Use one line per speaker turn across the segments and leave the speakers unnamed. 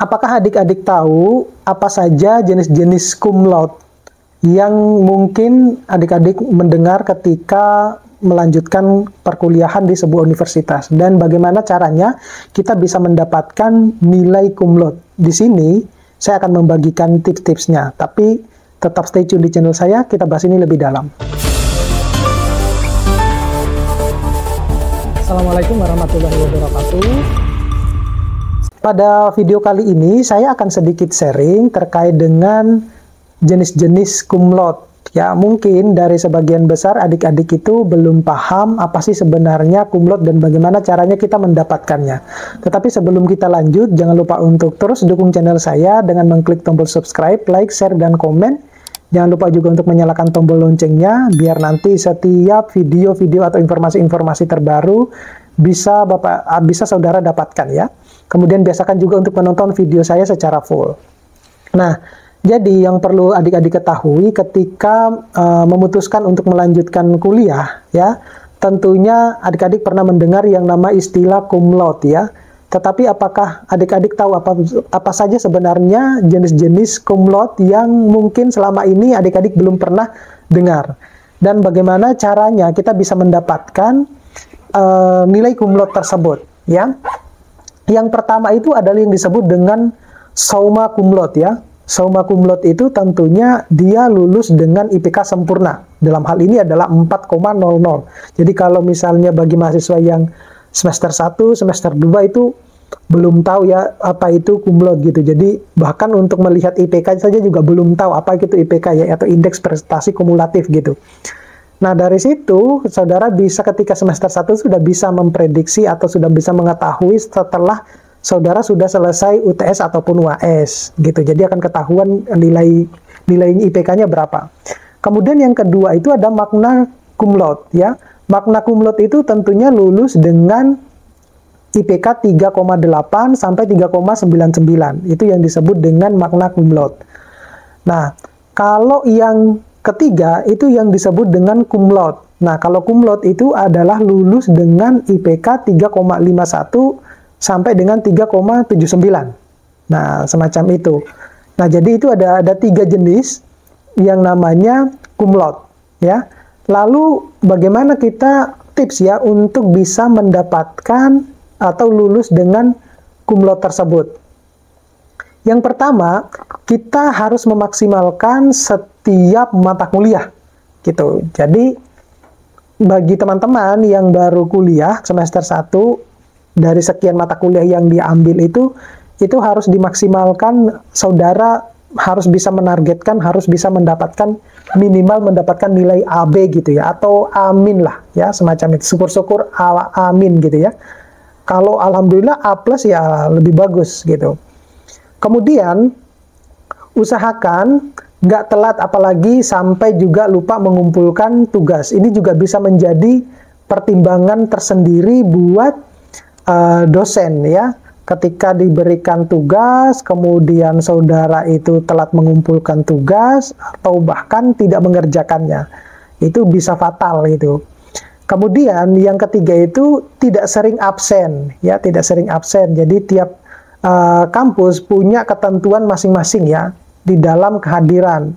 Apakah adik-adik tahu apa saja jenis-jenis cum laude yang mungkin adik-adik mendengar ketika melanjutkan perkuliahan di sebuah universitas, dan bagaimana caranya kita bisa mendapatkan nilai cum laude? Di sini saya akan membagikan tips-tipsnya, tapi tetap stay tune di channel saya, kita bahas ini lebih dalam. Assalamualaikum warahmatullahi wabarakatuh. Pada video kali ini saya akan sedikit sharing terkait dengan jenis-jenis cum laude. Ya, mungkin dari sebagian besar adik-adik itu belum paham apa sih sebenarnya cum laude dan bagaimana caranya kita mendapatkannya. Tetapi sebelum kita lanjut, jangan lupa untuk terus dukung channel saya dengan mengklik tombol subscribe, like, share, dan komen. Jangan lupa juga untuk menyalakan tombol loncengnya, biar nanti setiap video-video atau informasi-informasi terbaru bisa saudara dapatkan ya. Kemudian biasakan juga untuk menonton video saya secara full. Nah, jadi yang perlu adik-adik ketahui ketika memutuskan untuk melanjutkan kuliah ya, tentunya adik-adik pernah mendengar yang nama istilah cum laude ya. Tetapi apakah adik-adik tahu apa saja sebenarnya jenis-jenis cum laude yang mungkin selama ini adik-adik belum pernah dengar? Dan bagaimana caranya kita bisa mendapatkan nilai cum laude tersebut ya? Yang pertama itu adalah yang disebut dengan summa cum laude ya. Summa cum laude itu tentunya dia lulus dengan IPK sempurna. Dalam hal ini adalah 4,00. Jadi kalau misalnya bagi mahasiswa yang semester 1, semester 2 itu belum tahu ya apa itu cum laude gitu. Jadi bahkan untuk melihat IPK saja juga belum tahu apa itu IPK ya, atau indeks prestasi kumulatif gitu. Nah, dari situ saudara bisa ketika semester 1 sudah bisa memprediksi atau sudah bisa mengetahui setelah saudara sudah selesai UTS ataupun UAS gitu. Jadi akan ketahuan nilai IPK-nya berapa. Kemudian yang kedua itu ada magna cum laude ya. Magna cum laude itu tentunya lulus dengan IPK 3,8 sampai 3,99. Itu yang disebut dengan magna cum laude. Nah, kalau yang ketiga itu yang disebut dengan cum laude. Nah, kalau cum laude itu adalah lulus dengan IPK 3,51 sampai dengan 3,79. Nah, semacam itu. Nah, jadi itu ada 3 jenis yang namanya cum laude ya. Lalu bagaimana kita tips ya untuk bisa mendapatkan atau lulus dengan cum laude tersebut? Yang pertama, kita harus memaksimalkan setiap mata kuliah gitu. Jadi bagi teman-teman yang baru kuliah semester 1, dari sekian mata kuliah yang diambil itu harus dimaksimalkan. Saudara harus bisa menargetkan, harus bisa mendapatkan minimal mendapatkan nilai AB gitu ya, atau amin lah ya, semacam itu. Syukur-syukur amin gitu ya. Kalau alhamdulillah A+ ya lebih bagus gitu. Kemudian usahakan nggak telat, apalagi sampai juga lupa mengumpulkan tugas. Ini juga bisa menjadi pertimbangan tersendiri buat dosen ya. Ketika diberikan tugas, kemudian saudara itu telat mengumpulkan tugas atau bahkan tidak mengerjakannya, itu bisa fatal itu. Kemudian yang ketiga itu tidak sering absen ya, tidak sering absen. Jadi tiap kampus punya ketentuan masing-masing ya di dalam kehadiran,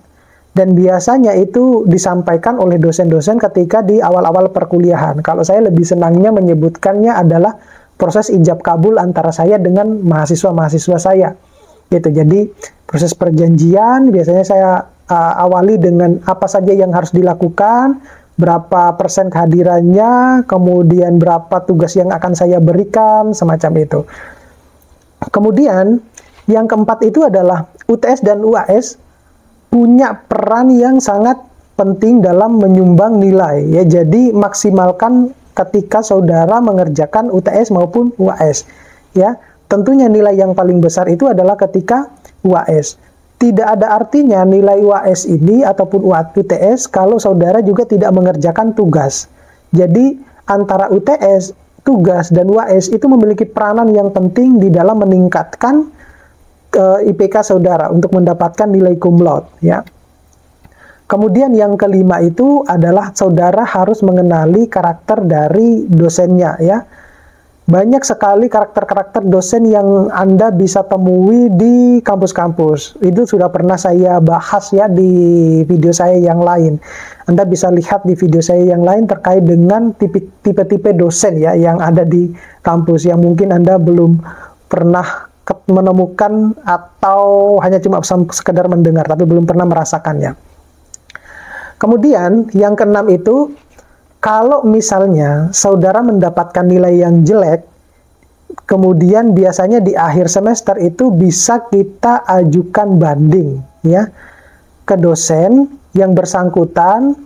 dan biasanya itu disampaikan oleh dosen-dosen ketika di awal-awal perkuliahan. Kalau saya lebih senangnya menyebutkannya adalah proses ijab kabul antara saya dengan mahasiswa-mahasiswa saya gitu. Jadi proses perjanjian biasanya saya awali dengan apa saja yang harus dilakukan, berapa persen kehadirannya, kemudian berapa tugas yang akan saya berikan, semacam itu. Kemudian yang keempat itu adalah UTS dan UAS punya peran yang sangat penting dalam menyumbang nilai ya. Jadi maksimalkan ketika saudara mengerjakan UTS maupun UAS ya. Tentunya nilai yang paling besar itu adalah ketika UAS. Tidak ada artinya nilai UAS ini ataupun UTS kalau saudara juga tidak mengerjakan tugas. Jadi antara UTS, tugas, dan UAS itu memiliki peranan yang penting di dalam meningkatkan IPK saudara untuk mendapatkan nilai cum laude ya. Kemudian yang kelima itu adalah saudara harus mengenali karakter dari dosennya ya. banyak sekali karakter-karakter dosen yang Anda bisa temui di kampus-kampus. Itu sudah pernah saya bahas ya di video saya yang lain. Anda bisa lihat di video saya yang lain terkait dengan tipe-tipe dosen ya yang ada di kampus yang mungkin Anda belum pernah menemukan atau hanya cuma sekedar mendengar tapi belum pernah merasakannya. Kemudian yang keenam itu, kalau misalnya saudara mendapatkan nilai yang jelek, kemudian biasanya di akhir semester itu bisa kita ajukan banding ya ke dosen yang bersangkutan,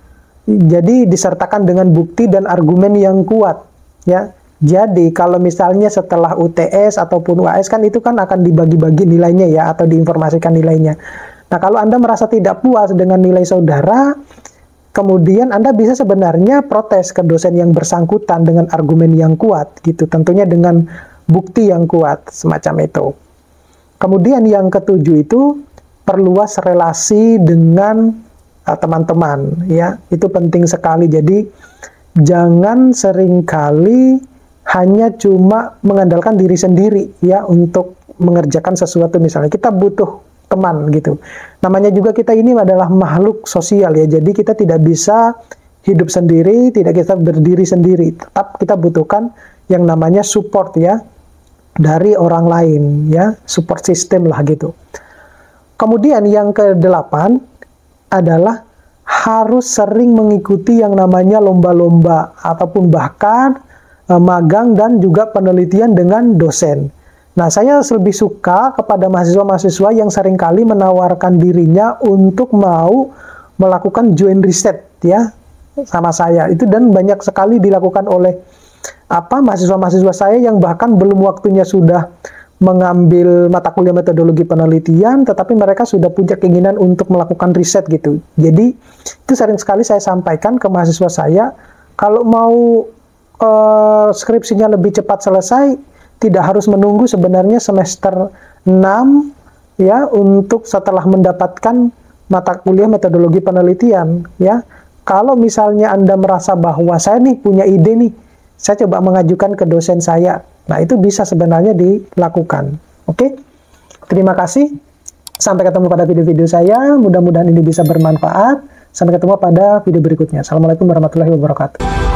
jadi disertakan dengan bukti dan argumen yang kuat ya. Jadi kalau misalnya setelah UTS ataupun UAS kan itu kan akan dibagi-bagi nilainya ya, atau diinformasikan nilainya. Nah, kalau Anda merasa tidak puas dengan nilai saudara, kemudian Anda bisa sebenarnya protes ke dosen yang bersangkutan dengan argumen yang kuat gitu, tentunya dengan bukti yang kuat semacam itu. Kemudian yang ketujuh itu, perluas relasi dengan teman-teman ya, itu penting sekali. Jadi jangan seringkali hanya cuma mengandalkan diri sendiri ya untuk mengerjakan sesuatu. Misalnya kita butuh teman gitu. Namanya juga kita ini adalah makhluk sosial ya. Jadi kita tidak bisa hidup sendiri, tidak kita berdiri sendiri. Tetap kita butuhkan yang namanya support ya dari orang lain ya, support system lah gitu. Kemudian yang kedelapan adalah harus sering mengikuti yang namanya lomba-lomba ataupun bahkan magang dan juga penelitian dengan dosen. Nah, saya lebih suka kepada mahasiswa-mahasiswa yang seringkali menawarkan dirinya untuk mau melakukan joint riset ya sama saya. Itu dan banyak sekali dilakukan oleh mahasiswa-mahasiswa saya yang bahkan belum waktunya sudah mengambil mata kuliah metodologi penelitian, tetapi mereka sudah punya keinginan untuk melakukan riset gitu. Jadi, itu sering sekali saya sampaikan ke mahasiswa saya, kalau mau skripsinya lebih cepat selesai, tidak harus menunggu sebenarnya semester 6 ya untuk setelah mendapatkan mata kuliah metodologi penelitian ya. Kalau misalnya Anda merasa bahwa saya nih punya ide nih, saya coba mengajukan ke dosen saya. Nah, itu bisa sebenarnya dilakukan. Oke? Terima kasih. Sampai ketemu pada video-video saya. Mudah-mudahan ini bisa bermanfaat. Sampai ketemu pada video berikutnya. Assalamualaikum warahmatullahi wabarakatuh.